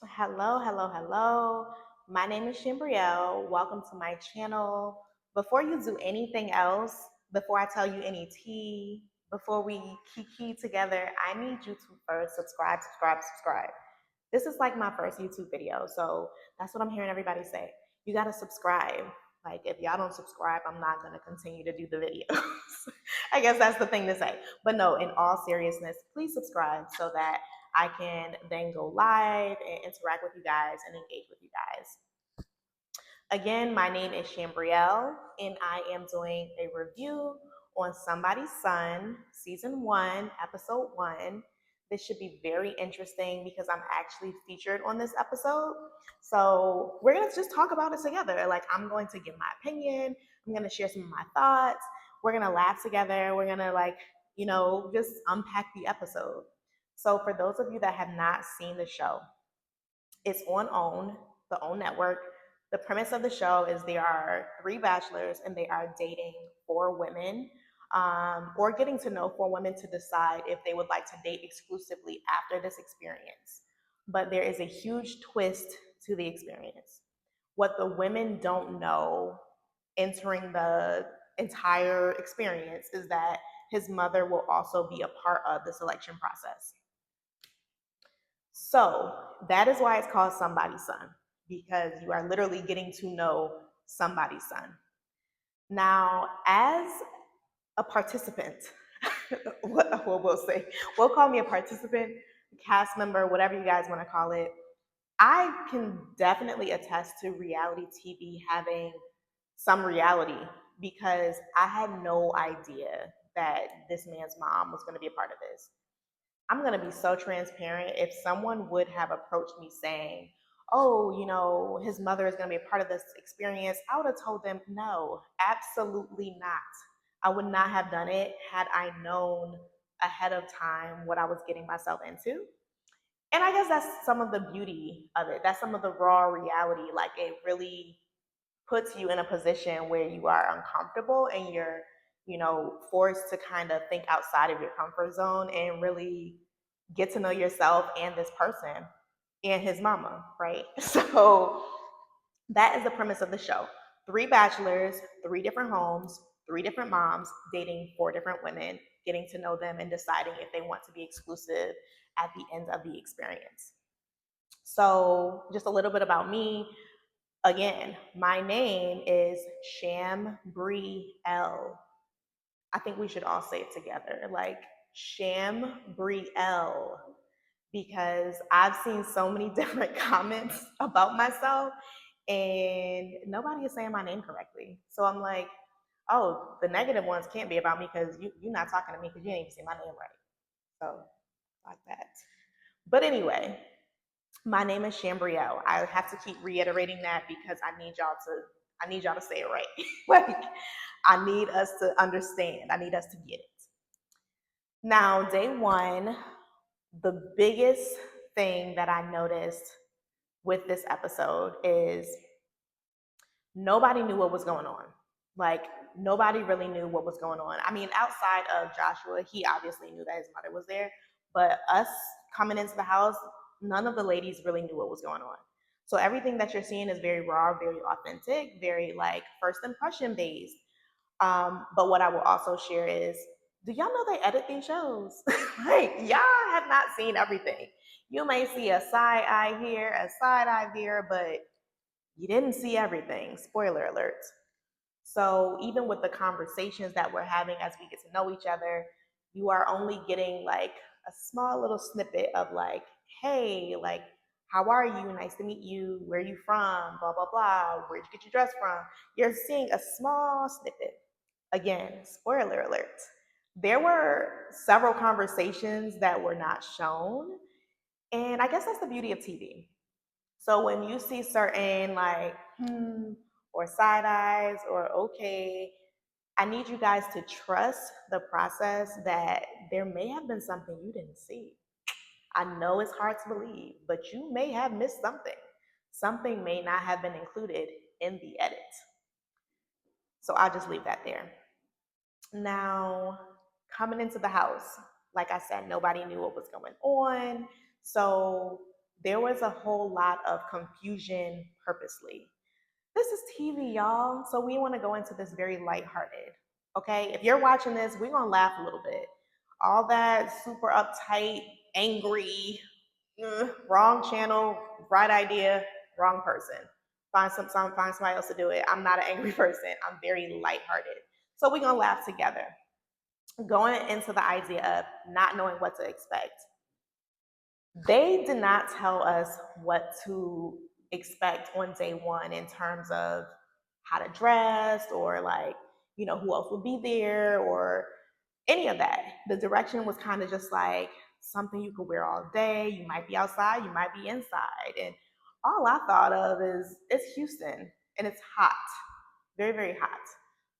Hello, hello, hello. My name is Shimbrielle. Welcome to my channel. Before you do anything else, before I tell you any tea, before we kiki together, I need you to first subscribe. This is like my first YouTube video, so that's what I'm hearing everybody say. You gotta subscribe. Like, if y'all don't subscribe, I'm not gonna continue to do the videos. I guess that's the thing to say. But no, in all seriousness, please subscribe so that I can then go live and interact with you guys and engage with you guys. Again, my name is Shambrielle, and I am doing a review on Somebody's Son, Season 1, Episode 1. This should be very interesting because I'm actually featured on this episode. So, we're going to just talk about it together. Like, I'm going to give my opinion, I'm going to share some of my thoughts. We're going to laugh together. We're going to, just unpack the episode. So, for those of you that have not seen the show, it's on OWN, the OWN network. The premise of the show is there are three bachelors and they are dating four women, or getting to know four women to decide if they would like to date exclusively after this experience. But there is a huge twist to the experience. What the women don't know entering the entire experience is that his mother will also be a part of the selection process. So that is why it's called Somebody's Son, because you are literally getting to know somebody's son. Now, as a participant, what we'll say, we'll call me a participant, cast member, whatever you guys want to call it. I can definitely attest to reality TV having some reality because I had no idea that this man's mom was going to be a part of this. I'm going to be so transparent. If someone would have approached me saying, oh, his mother is going to be a part of this experience, I would have told them, no, absolutely not. I would not have done it had I known ahead of time what I was getting myself into. And I guess that's some of the beauty of it. That's some of the raw reality. Like, it really puts you in a position where you are uncomfortable and you're, forced to kind of think outside of your comfort zone and really get to know yourself and this person and his mama, right? So that is the premise of the show. Three bachelors, three different homes, three different moms dating four different women, getting to know them and deciding if they want to be exclusive at the end of the experience. So, just a little bit about me. Again, my name is Shambrielle. I think we should all say it together, like Shambrielle, because I've seen so many different comments about myself and nobody is saying my name correctly. So I'm like, oh, the negative ones can't be about me because you're not talking to me because you didn't even say my name right. So, like that. But anyway, my name is Shambrielle. I have to keep reiterating that because I need y'all to say it right. Like, I need us to understand. I need us to get it. Now, day one, the biggest thing that I noticed with this episode is nobody knew what was going on. Like, nobody really knew what was going on. I mean, outside of Joshua, he obviously knew that his mother was there, but us coming into the house, none of the ladies really knew what was going on. So everything that you're seeing is very raw, very authentic, very like first impression based. But what I will also share is, do y'all know they edit these shows? Like, y'all have not seen everything. You may see a side eye here, a side eye there, but you didn't see everything. Spoiler alert. So even with the conversations that we're having as we get to know each other, you are only getting like a small little snippet of like, hey, like, how are you? Nice to meet you. Where are you from? Blah, blah, blah. Where'd you get your dress from? You're seeing a small snippet. Again, spoiler alert. There were several conversations that were not shown. And I guess that's the beauty of TV. So when you see certain like, or side eyes or okay, I need you guys to trust the process that there may have been something you didn't see. I know it's hard to believe, but you may have missed something. Something may not have been included in the edit. So I'll just leave that there. Now, coming into the house, like I said, nobody knew what was going on. So There was a whole lot of confusion purposely. This is TV, y'all. So we want to go into this very lighthearted. Okay. If you're watching this, we're going to laugh a little bit. All that super uptight, angry, wrong channel, right idea, wrong person. Find somebody else to do it. I'm not an angry person. I'm very lighthearted. So we're gonna laugh together. Going into the idea of not knowing what to expect. They did not tell us what to expect on day one in terms of how to dress or like, who else would be there or any of that. The direction was kind of just like something you could wear all day. You might be outside, you might be inside. And all I thought of is it's Houston and it's hot, very, very hot.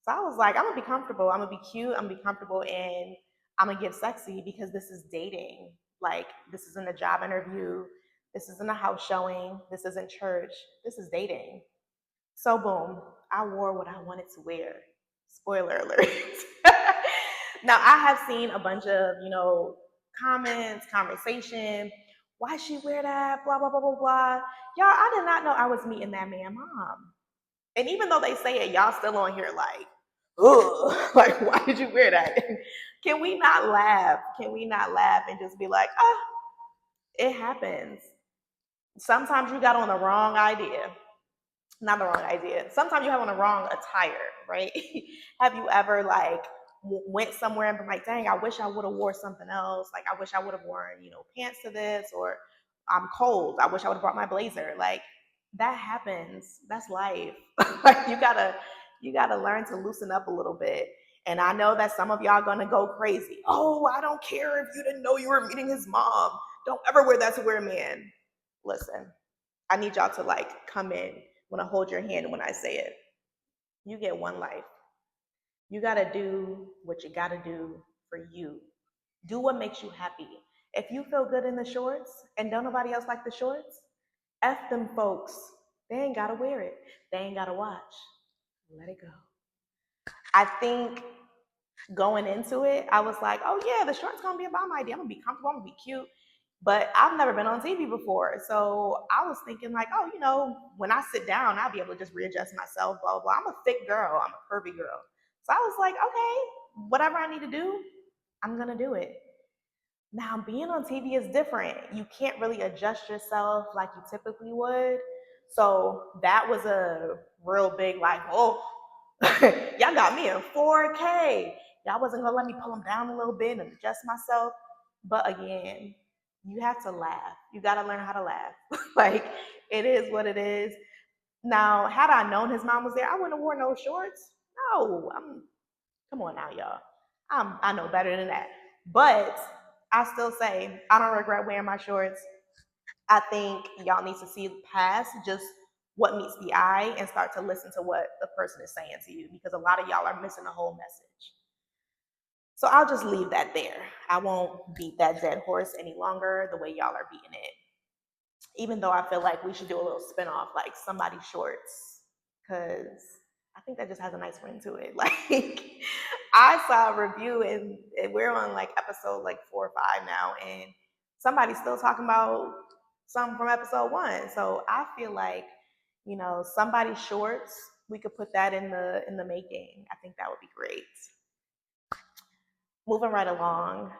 So I was like, I'm gonna be comfortable, I'm gonna be cute, I'm gonna be comfortable, and I'm gonna get sexy because this is dating. Like, this isn't a job interview, this isn't a house showing, this isn't church, this is dating. So boom, I wore what I wanted to wear. Spoiler alert. Now I have seen a bunch of, comments, conversation. Why she wear that? Blah blah blah blah blah. Y'all, I did not know I was meeting that man mom. And even though they say it, y'all still on here like, ugh, like why did you wear that? Can we not laugh? Can we not laugh and just be like, ah, it happens. Sometimes you got on the wrong idea, not the wrong idea. Sometimes you have on the wrong attire, right? Have you ever like went somewhere and been like, dang, I wish I would have wore something else. Like I wish I would have worn, pants to this, or I'm cold. I wish I would have brought my blazer. Like that happens. That's life. Like you gotta learn to loosen up a little bit. And I know that some of y'all gonna go crazy. Oh, I don't care if you didn't know you were meeting his mom. Don't ever wear that to wear a man. Listen, I need y'all to like come in when I hold your hand when I say it. You get one life. You got to do what you got to do for you. Do what makes you happy. If you feel good in the shorts and don't nobody else like the shorts, F them folks. They ain't got to wear it. They ain't got to watch. Let it go. I think going into it, I was like, oh yeah, the shorts gonna be about my idea. I'm gonna be comfortable, I'm gonna be cute. But I've never been on TV before. So I was thinking like, oh, when I sit down, I'll be able to just readjust myself, blah, blah, blah. I'm a thick girl. I'm a curvy girl. So I was like, okay, whatever I need to do, I'm gonna do it. Now being on TV is different. You can't really adjust yourself like you typically would. So that was a real big like, oh, y'all got me in 4K. Y'all wasn't gonna let me pull them down a little bit and adjust myself. But again, you have to laugh. You gotta learn how to laugh. Like it is what it is. Now, had I known his mom was there, I wouldn't have worn no shorts. No, come on now, y'all. I know better than that. But I still say I don't regret wearing my shorts. I think y'all need to see past just what meets the eye and start to listen to what the person is saying to you because a lot of y'all are missing the whole message. So I'll just leave that there. I won't beat that dead horse any longer the way y'all are beating it. Even though I feel like we should do a little spinoff, like somebody shorts, because I think that just has a nice ring to it. Like I saw a review and we're on like episode like 4 or 5 now, and somebody's still talking about something from episode 1. So I feel like, somebody shorts, we could put that in the making. I think that would be great. Moving right along,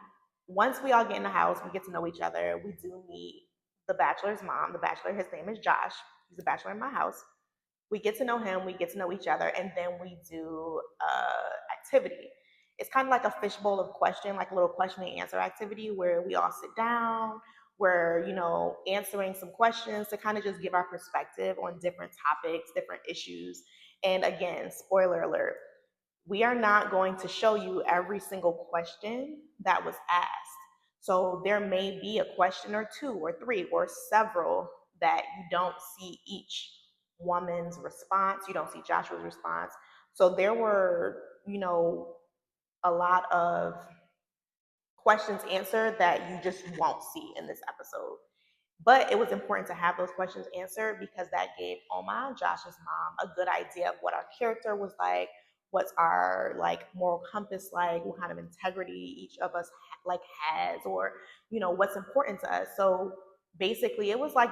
once we all get in the house, we get to know each other. We do meet the bachelor's mom. The bachelor, his name is Josh. He's a bachelor in my house. We get to know him, we get to know each other, and then we do activity. It's kind of like a fishbowl of question, like a little question and answer activity where we all sit down, we're, answering some questions to kind of just give our perspective on different topics, different issues. And again, spoiler alert, we are not going to show you every single question that was asked. So there may be a question or 2 or 3 or several that you don't see each woman's response. You don't see Joshua's response. So there were, a lot of questions answered that you just won't see in this episode. But it was important to have those questions answered because that gave Oma, Josh's mom, a good idea of what our character was like, what's our like moral compass like, what kind of integrity each of us like has, or what's important to us. So basically it was like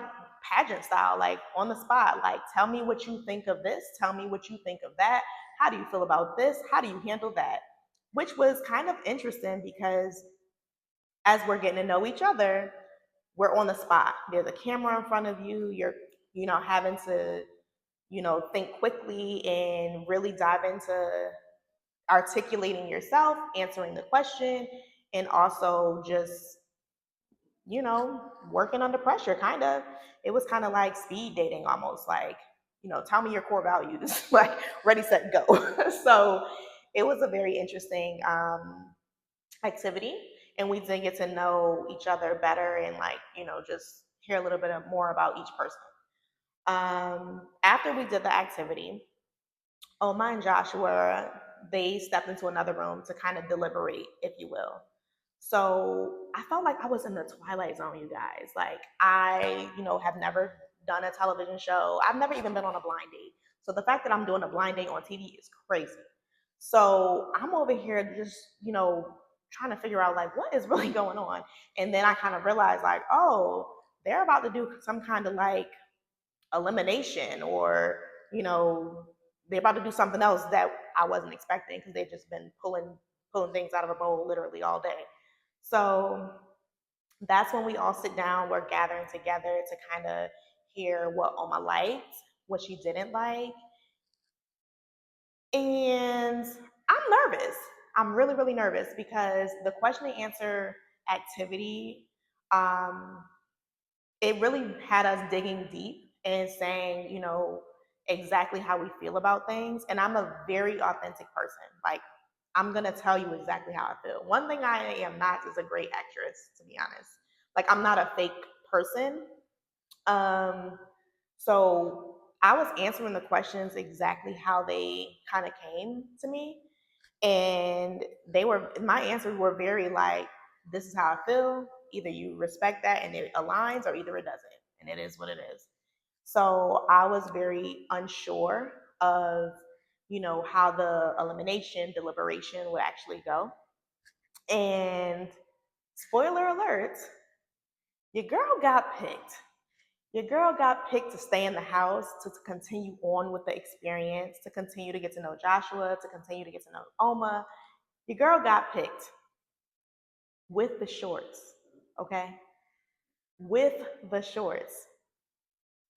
pageant style, like on the spot, like tell me what you think of this, tell me what you think of that, how do you feel about this, how do you handle that, which was kind of interesting because as we're getting to know each other, we're on the spot. There's a camera in front of you. You're, having to, think quickly and really dive into articulating yourself, answering the question, and also just, working under pressure, kind of. It was kind of like speed dating almost, like, tell me your core values, like ready, set, go. So it was a very interesting activity, and we did get to know each other better and, like, just hear a little bit more about each person. After we did the activity, Oma and Joshua, they stepped into another room to kind of deliberate, if you will. So I felt like I was in the twilight zone, you guys. Like, I, have never done a television show. I've never even been on a blind date. So the fact that I'm doing a blind date on TV is crazy. So I'm over here just, trying to figure out like what is really going on. And then I kind of realized like, oh, they're about to do some kind of like elimination, or, you know, they're about to do something else that I wasn't expecting because they've just been pulling things out of a bowl literally all day. So that's when we all sit down, we're gathering together to kind of hear what Oma liked, what she didn't like. And I'm nervous. I'm really, really nervous because the question and answer activity, um, it really had us digging deep and saying, exactly how we feel about things. And I'm a very authentic person. Like, I'm going to tell you exactly how I feel. One thing I am not is a great actress, to be honest. Like, I'm not a fake person. Um, so I was answering the questions exactly how they kind of came to me. And my answers were very like, this is how I feel. Either you respect that and it aligns, or either it doesn't. And it is what it is. So I was very unsure of, how the elimination deliberation would actually go. And spoiler alert, your girl got picked. Your girl got picked to stay in the house, to continue on with the experience, to continue to get to know Joshua, to continue to get to know Oma. Your girl got picked with the shorts, okay? With the shorts.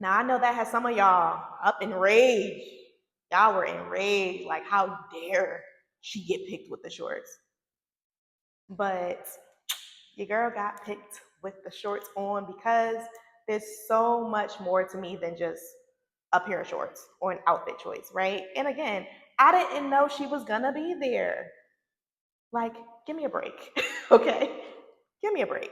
Now, I know that has some of y'all up in rage. Y'all were enraged, like, how dare she get picked with the shorts? But your girl got picked with the shorts on because there's so much more to me than just a pair of shorts or an outfit choice, right? And again, I didn't know she was gonna be there. Like, give me a break, okay? Give me a break.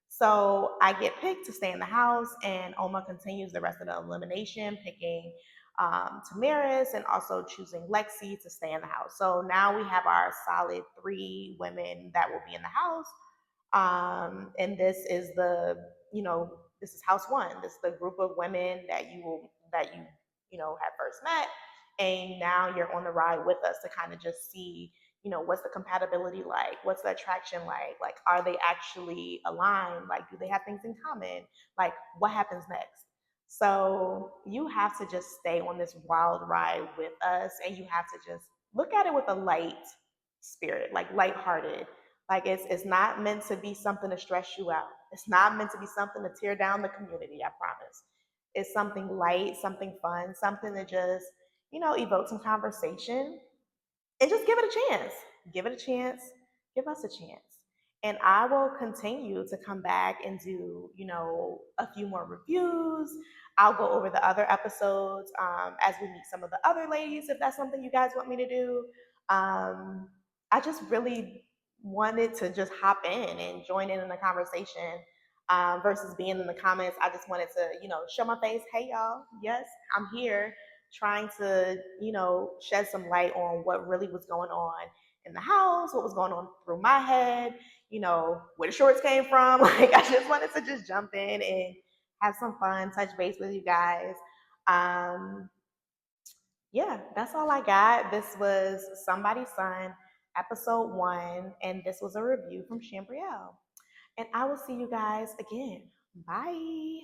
So I get picked to stay in the house, and Oma continues the rest of the elimination, picking Tamaris and also choosing Lexi to stay in the house. So now we have our solid 3 women that will be in the house. And this is this is house one. This is the group of women that you had first met, and now you're on the ride with us to kind of just see, what's the compatibility like, what's the attraction like are they actually aligned, like do they have things in common, like what happens next. So you have to just stay on this wild ride with us, and you have to just look at it with a light spirit, like lighthearted. Like, it's not meant to be something to stress you out. It's not meant to be something to tear down the community, I promise. It's something light, something fun, something to just, evoke some conversation, and just give it a chance. Give it a chance. Give us a chance. And I will continue to come back and do, a few more reviews. I'll go over the other episodes as we meet some of the other ladies, if that's something you guys want me to do. I just really wanted to just hop in and join in the conversation, versus being in the comments. I just wanted to, show my face. Hey, y'all. Yes, I'm here, trying to, shed some light on what really was going on in the house, what was going on through my head, where the shorts came from. Like, I just wanted to just jump in and have some fun, touch base with you guys. Um, yeah, that's all I got. This was Somebody's Son, episode 1, and this was a review from Chambrielle. And I will see you guys again. Bye.